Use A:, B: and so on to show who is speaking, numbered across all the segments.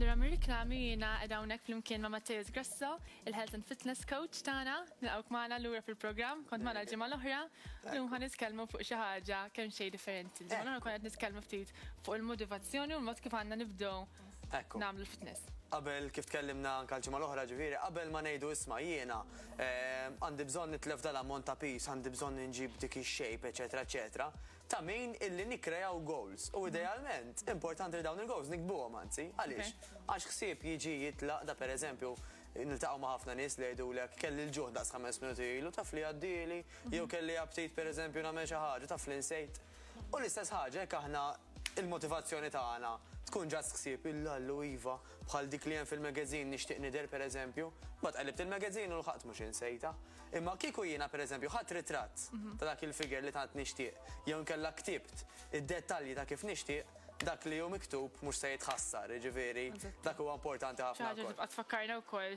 A: Lura mir-riklami jiena qed hawnhekk flimkien ma' Matteus Grasso, il-Health and Fitness Coach tagħna, nilqgħuk magħna lura fil-programm, kont magħna l-ġimgħa l-oħra, llum ħa nitkellmu fuq xi ħaġa kemm xejn differenti. L-ġimgħa l-oħra kont qed nitkellmu ftit fuq il-motivazzjoni u l-mod kif għandna nibdew nagħmlu l-fitness.
B: Qabel kif tkellimna anke l-ġimgħa l-oħra ġifieri, qabel ma ngħidu isma' jiena għandi bżonn nitlef dal-ammont ta' pis, għandi bżonn inġib dik ix-shape, eċetera, eċetera, ta' min illi nikkreaw goals. U idealment, importanti li dawn il-goals nikbuhom anzi, għaliex? Għax ħsieb jiġi jitlaq da pereżempju niltaqgħu ma' ħafna nies li jgħidulek kelli l-ġuħ daqs 5 minuti ilu taf li għaddieli, jew kelli aptit pereżempju nagħmel xi ħaġa taf li nsejt. U l-istess ħaġa jekk aħna il-motivazzjoni tagħna tkun ġast ħsieb illallu iva bħal dik li hemm fil-magazzin nixtieq nidher pereżempju, bad qalibt il-magazzin u l-ħadd mhux insejta. Imma kieku jiena pereżempju ħadd ritratt ta' dak il-figure li tant nixtieq, jew nkella ktibt id-dettalji ta' kif nixtieq, dak li hu miktub mhux se jitħassar, jiġifieri dak huwa importanti ħafna.
A: Ħaġa tibqa' tfakkarna wkoll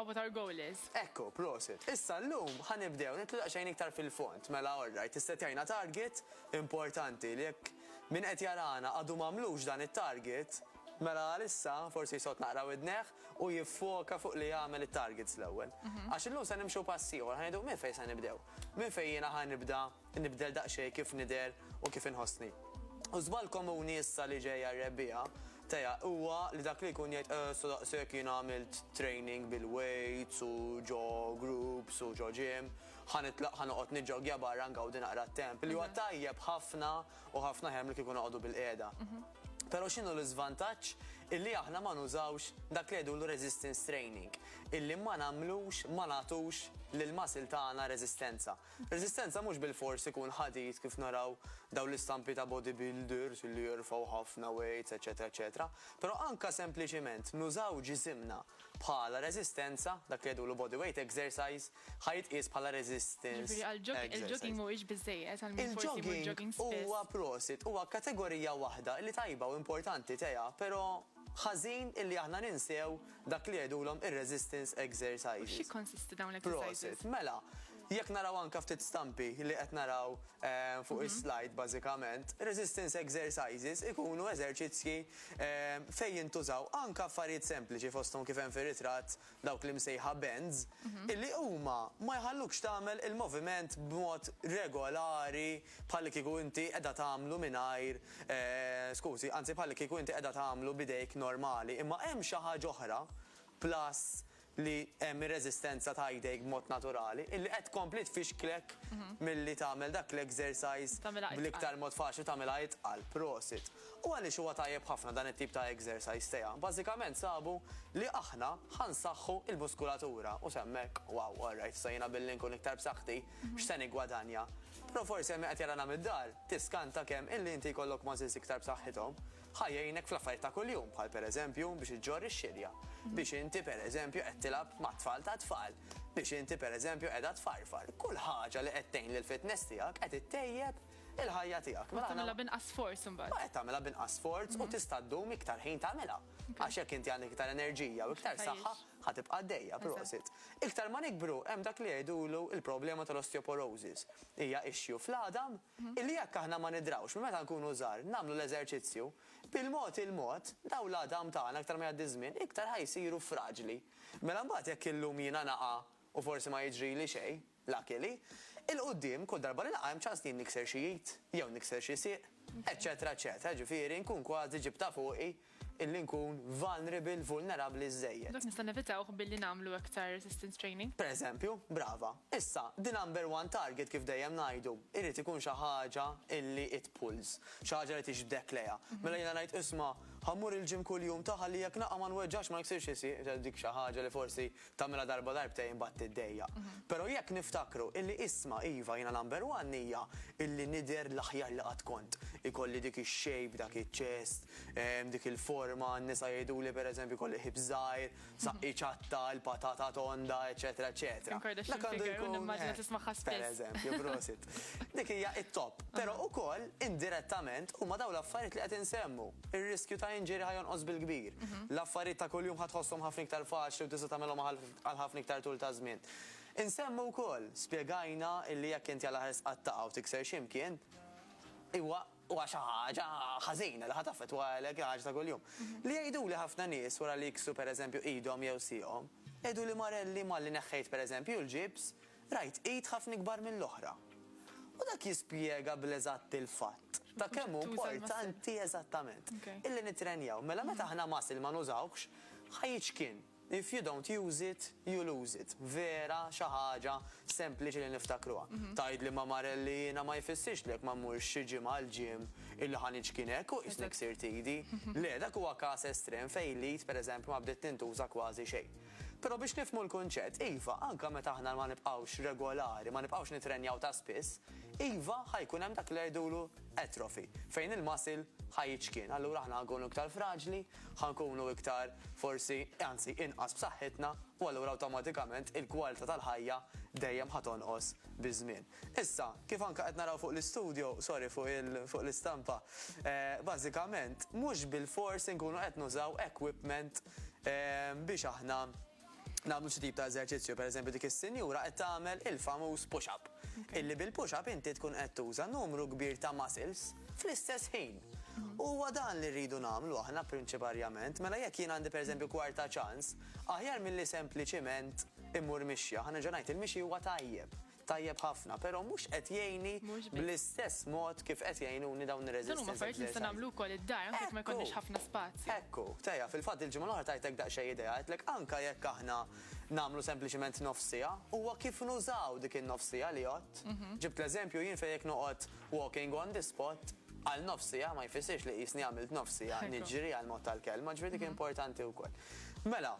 A: what our goal is.
B: Ekku, prosit. Issa llum ħanibdew nitlaq xejn iktar fil-font, mela orrajt, issetjajna target importanti li jekk min qed jarana għadu m'għamlux dan it-target, mela għalissa forsi jsot naqra widneħ u jiffoka fuq li jagħmel it-targets l-ewwel. Għax illum se nimxu pass ieħor, ħanejdu minn fejn se nibdew. Minn fejn jiena nibdel daqsxejn kif nidher u kif inħossni. U żball komuni issa li ġejja r-rebbieħa teja huwa li dak li jkun jgħid daqshekk jien għamilt training bil-weights u ġo groups u ġo gym, ħanoqgħod niġġogja barra ngawdi naqra t-temp li huwa tajjeb ħafna u ħafna ħem li kieku noqogħdu bil-qiegħda. Però x'inhu l-iżvantaġġ illi aħna ma nużawx dak li jgħidulu resistance training, illi ma nagħmlux ma nagħtux lill-muscle tagħna reżistenza. Reżistenza mhux bil-fors ikun ħadid kif naraw dawn l-istampi ta' bodybuilders illi jirfgħu ħafna weights, eċetera, eċetera. Però anke sempliċiment nużaw ġisimna bħala reżistenza, dak li jgħidulu bodyweight exercise, ħajtqies bħala resistance.
A: Il-jogging mhuwiex biżżejjed għal forsi mhu jogging spiss.
B: Huwa prosit, huwa kategorija waħda li tajba u importanti teja, però ħażin illi aħna ninsew dak li jgħidulhom ir-resistance exercises.
A: Xi konsisti dawn l-exercises?
B: Mela, jekk naraw anke ftit stampi li qed naraw fuq is-slide bażikament, resistance exercises ikunu eżerċizzji fejn jintużaw anke affarijiet sempliċi fosthom kif hemm fir-ritratt dawk li msejħa bends, illi huma ma jħallukx tagħmel il-moviment b'mod regolari bħal kieku inti qiegħda tagħmlu mingħajr skużi, anzi bħal kieku inti qiegħda tagħmlu bidejk normali, imma hemm xi ħaġa oħra plus li hemm ir-reżistenza ta' jdejk b'mod naturali, illi qed tkompli tfixklek milli tagħmel dak l-exercise bl-iktar mod faċli tagħmilha jitqal, prosit. U għaliex huwa tajjeb ħafna dan it-tip ta' exercise teja. Bażikament sabu li aħna ħansaħħu il-muskulatura u semmek, wow, alright, sa jiena billi nkun iktar b'saħħti, x'se nigwadanja. Però forsi hemm qed jarana mid-dar, tiskanta kemm illi inti jkollok muscles iktar b'saħħithom, ħajjejnek fl-affarijiet ta' kuljum, bħal pereżempju biex iġġorri x-xirja, biex inti pereżempju qed tilab ma' tfal ta' tfal, biex inti pereżempju qiegħda tfarfar. Kull ħaġa li qed tgħin lill-fitness tiegħek qed ittejjeb il-ħajja tiegħek.
A: Tagħmilha binqas forz imbagħad.
B: Qed tagħmilha binqas forz u tista' ddum iktar ħin tagħmilha. Għax jekk inti għandek iktar enerġija u iktar saħħa ħatibqa' għaddejja, prosit. Iktar ma nikbru hemm dak li jgħidulu il-problema tal-osteoporosis. Hija issue fl-għadam illi jekk aħna ma nidrawx minn meta nkunu żgħar nagħmlu l-eżerċizzju bil-mod il-mod dawn l-għadam tagħna iktar ma jgħaddi żmien iktar ħajsiru fraġli. Mela mbagħad jekk illum jiena naqa' u forsi ma jiġrili xejn, luckily, il-qudiem kull darba li naqa' hemm ċans li nikser xi jid, jew nikser xi sieq, eċetera, eċetera. Ġifieri nkun kważi ġibta fuqi illi nkun vulnerabli żejjed.
A: Dak nista' nevitawh billi nagħmlu aktar resistance training?
B: Pereżempju, brava. Issa, the number one target kif dejjem ngħidu, irid ikun xi ħaġa illi it pulls, xi ħaġa li tixbdek lejha. Mela jiena ngħid isma' ħammur il-ġim kuljum taħalli jekk naqa' ma nweġġax ma niksirx isir, dik xi ħaġa li forsi tagħmilha darba darbtejn imbagħad tiddejjaq. Però jekk niftakru illi isma' iva jiena number one hija illi nidher l-aħjar li qatt kont. Ikolli dik ix-shape, dak iċ-chest, dik il-forma, n-nisa jgħiduli pereżempju kolli ħib żgħir, saqqi ċatta, l-patata tonda, eċetera, eċetera. Pereżempju, prosit. Dik hija it-top. Però wkoll indirettament huma dawn l-affarijiet li qed insemmu. Ir-riskju ta' inġeri ħajonqos bil-kbir. L-affarijiet ta' kuljum ħadħosshom ħafna iktar faċli u tista' tagħmelhom għal ħafna iktar tul ta' żmien. Insemmu wkoll spjegajna illi jekk inti għal ħares qatt taqgħu tikser x'imkien, iwa huwa xi ħaġa ħażina li ħataffettwa għalek ħaġa ta' kuljum. Li jgħiduli ħafna nies wara li jiksu pereżempju idhom jew sihom, jgħiduli Marelli malli neħħejt pereżempju l-ġibs, rajt id ħafna ikbar mill-oħra. U dak jispjega bl-eżatt il-fatt ta' kemm hu importanti eżattament illi nitrenjaw. Mela meta aħna muscle ma nużawx, ħajġkien. If you don't use it, you lose it. Vera xi ħaġa sempliċi li niftakruha. Tgħid li ma Marelli jiena ma jfissirx lek ma mmurx xi ġimgħa l-ġim illi ħaniġkien hekk u isnek sir tidi. Le dak huwa każ estrem fejn lid pereżempju ma bdiet tintuża kważi xejn. Però biex nifhmu l-kunċett, iva, anke meta aħna ma nibqgħux regolari, ma nibqgħux nitrenjaw ta' spiss, iva ħajkun hemm dak li jgħidulu atrophy, fejn il-muscle ħajjiġkien. Allura aħna nkunu iktar fraġli, ħankunu iktar forsi, anzi inqas b'saħħitna, u allura awtomatikament il-kwalità tal-ħajja dejjem ħatonqos biż-żmien. Issa, kif anke qed naraw fuq l-istudio, sorry fuq l-istampa, bażikament mhux bil-fors inkunu qed nużaw equipment biex aħna nagħmlu xi tip ta' eżerċizzju, pereżempju dik is-sinjura qed tagħmel il-famuż push-up. Illi bil-push-up inti tkun qed tuża numru kbir ta' muscles fl-istess ħin. Huwa dan li rridu nagħmlu aħna prinċipalment, mela jekk jien għandi pereżempju kwarta ċans, aħjar milli sempliċiment immur mixja. Ħa nerġa' ngħid il-mixji huwa tajjeb ħafna, però mhux qed jgħinni bl-istess mod kif qed jgħinuni dawn ir-resistance.
A: Dan huma affarijiet li nista' nagħmlu wkoll id-dar anke jekk ma jkollniex ħafna spazju.
B: Ekku, tejja fil-fatt il-ġimgħa l-oħra tajtek daqsxejn idea, għidlek anke jekk aħna nagħmlu sempliċement nofsija, huwa kif nużaw dik in-nofsija li għodt. Ġibt l-eżempju jien fejn jekk noqgħod walking on the spot, għal nofsija ma jfissirx li qisni għamilt nofsija, niġġieri għal mod tal-kelma, ġifieri dik importanti wkoll. Mela,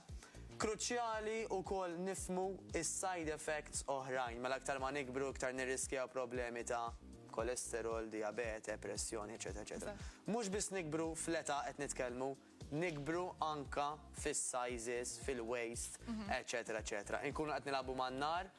B: kruċjali wkoll nifhmu is-side effects oħrajn, mela aktar ma nikbru iktar nirriskjaw problemi ta' kolesterol, diabete, pressjoni, eċetera. Mhux biss nikbru fl-età qed nitkellmu, nikbru anka fis-sizes, fil-waist, eċetera. Inkunu qed nilagħbu man-nar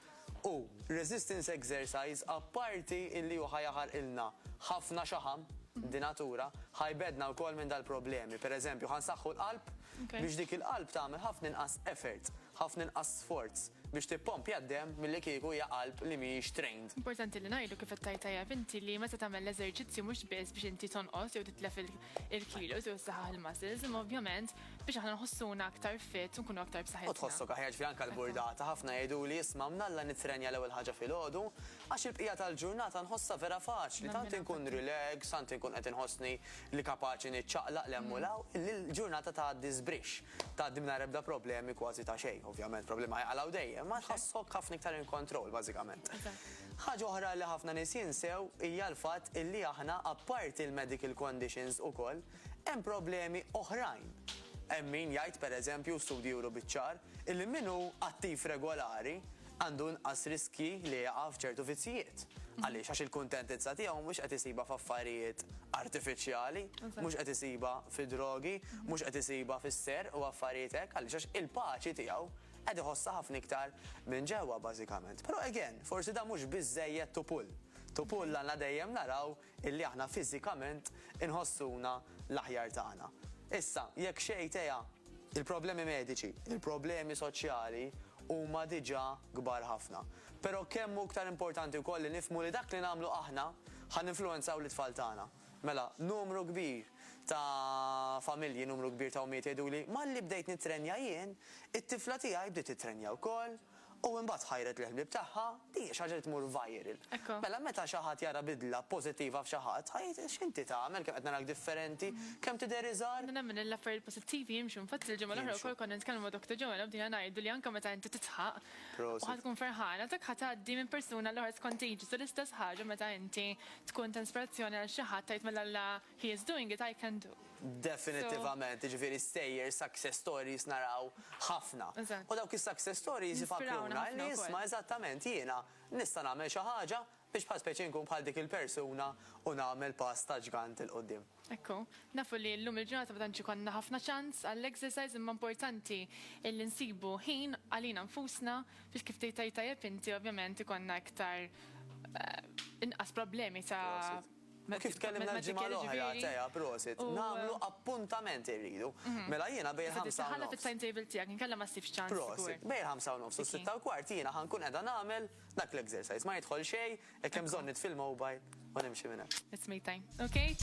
B: u resistance exercise apparti illi hu ħajaħar ilna ħafna xaħam di natura ħajbedna wkoll minn dal-problemi. Pereżempju, ħansaħħu l-qalb biex dik il-qalb tagħmel ħafna inqas effort, ħafna inqas sforz biex tippompja d-dem milli kieku hija qalb li mhijiex trained.
A: Importanti li ngħidu kif qed tajjeb inti li meta tagħmel l-eżerċizzju mhux biss biex inti tonqos jew titlef il-kilos jew saħħaħ il-muscles, imma ovvjament biex aħna nħossuna aktar fit u nkunu aktar b'saħħitna.
B: U tħossok aħjar ġifieri anke l-burdata ħafna jgħidu li isma' mnalla nitrenja l-ewwel ħaġa filgħodu għax il-bqija tal-ġurnata nħossha vera faċli, tant inkun relax, tant inkun qed inħossni li kapaċi niċċaqlaq l-emmulaw, il-ġurnata tgħaddi żbrix, tgħaddi mingħajr ebda problemi kważi ta' xejn, ovvjament problema ħajqalgħu dejjem, ma tħossok ħafna iktar in control bażikament. Ħaġa oħra li ħafna nies jinsew hija l-fatt illi aħna apparti il-medical conditions ukoll hemm problemi oħrajn. Hemm min jgħid pereżempju studji juru biċ-ċar illi minnu attiv regolari għandu nqas riski li jaqa' f'ċertu vizzijiet. Għaliex għax il-kuntentizza tiegħu mhux qed isibha f'affarijiet artifiċjali, mhux qed isibha fid-drogi, mhux qed isibha fis-ser u affarijiet hekk, għaliex għax il-paċi tiegħu qed iħossha ħafna iktar minn ġewwa bażikament. Però again, forsi da mhux biżżejjed tupull. Tupull għandna dejjem naraw illi aħna fiżikament inħossuna l-aħjar tagħna. Issa, jekk xejn teja il-problemi mediċi, il-problemi soċjali huma diġà kbar ħafna. Però kemm hu iktar importanti wkoll li nifhmu li dak li nagħmlu aħna ħaninfluwenzaw l-itfal tagħna. Mela, numru kbir ta' familji, numru kbir ta' ummiet jgħiduli malli bdejt nitrenja jien, it-tifla tiegħi bdiet titrenja wkoll u mbagħad ħajret l-ħbieb tagħha di xi ħaġa li tmur viral. Mela meta xi ħadd jara bidla pożittiva f'xi ħadd, ħajt x'inti tagħmel kemm qed narak differenti, kemm tidher iżgħar.
A: Nemmen l-affarijiet pożittivi jimxu, infatti il-ġimgħa l-oħra wkoll konna nitkellmu ma' Dr. Ġewel u bdina ngħidu li anke meta inti titħaq u ħadd tkun ferħana dak ħadd tgħaddi minn persuna l-oħra skontiġi. So l-istess ħaġa meta inti tkun ta' inspirazzjoni għal xi ħadd tgħid mela he is doing it, I can do.
B: Definitivament, ġifieri stejjer success stories naraw ħafna. U dawk is-success stories ifakruna li jisma' eżattament jiena nista' nagħmel xi ħaġa biex bħal speċi nkun bħal dik il-persuna u nagħmel pass ta' ġgant il qudiem.
A: Ekku, nafu li llum il-ġurnata ma tantx konna ħafna ċans għall-exercise imma importanti illi nsibu ħin għalina nfusna biex kif tgħid tajjeb inti ovvjament ikonna iktar inqas problemi ta'
B: Kif tkellimna l-ġimgħa l-oħra tejja prosit, nagħmlu appuntamenti rridu. Mela jiena bejn 5
A: ħalla fit-timetable tiegħek inkella ma ssibx ċans.
B: Prosit, bejn 5 u nofs u 6 u kwart jiena ħankun qiegħda nagħmel dak l-exercise. Ma jidħol xejn, hekk hemm bżonn nitfil mobile. u nimxi minn hekk.
A: It's me time. Okay?